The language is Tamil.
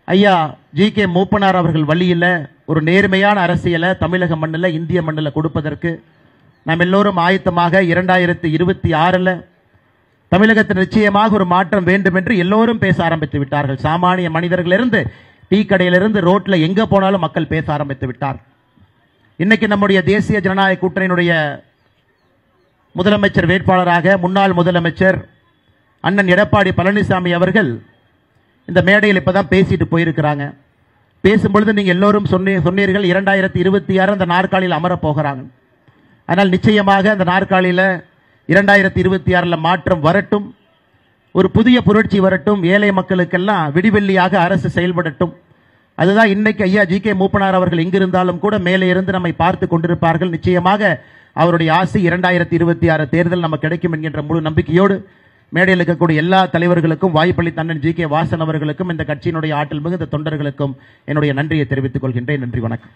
ஐயா ஜி.கே. மூப்பனார் அவர்கள் வழியில் ஒரு நேர்மையான அரசியலை தமிழக மண்ணில், இந்திய மண்ணில் கொடுப்பதற்கு நாம் எல்லோரும் ஆயத்தமாக 2026 தமிழகத்தில் நிச்சயமாக ஒரு மாற்றம் வேண்டும் என்று எல்லோரும் பேச ஆரம்பித்து விட்டார்கள். சாமானிய மனிதர்களிலிருந்து டீ கடையிலிருந்து ரோட்டில் எங்கே போனாலும் மக்கள் பேச ஆரம்பித்து விட்டார். இன்னைக்கு நம்முடைய தேசிய ஜனநாயக கூட்டணியினுடைய முதலமைச்சர் வேட்பாளராக முன்னாள் முதலமைச்சர் அண்ணன் எடப்பாடி பழனிசாமி அவர்கள் இந்த மேடையில் இப்பதான் பேசிட்டு போயிருக்கிறாங்க. பேசும்பொழுது நீங்க எல்லோரும் சொன்னீர்கள் 2026 அந்த நாற்காலியில் அமர போகிறாங்க. ஆனால் நிச்சயமாக அந்த நாற்காலியில் 2026 மாற்றம் வரட்டும், ஒரு புதிய புரட்சி வரட்டும், ஏழை மக்களுக்கெல்லாம் விடிவெள்ளியாக அரசு செயல்படட்டும். அதுதான் இன்னைக்கு ஐயா ஜி.கே. மூப்பனார் அவர்கள் எங்கிருந்தாலும் கூட மேலே இருந்து நம்மை பார்த்து கொண்டிருப்பார்கள். நிச்சயமாக அவருடைய ஆசை 2026 தேர்தல் நமக்கு கிடைக்கும் என்கின்ற முழு நம்பிக்கையோடு மேடையில் இருக்கக்கூடிய எல்லா தலைவர்களுக்கும், வாய்ப்பளித்த அண்ணன் ஜி.கே. வாசன் அவர்களுக்கும், இந்த கட்சியினுடைய ஆற்றல் மிகுந்த தொண்டர்களுக்கும் என்னுடைய நன்றியை தெரிவித்துக் கொள்கின்றேன். நன்றி, வணக்கம்.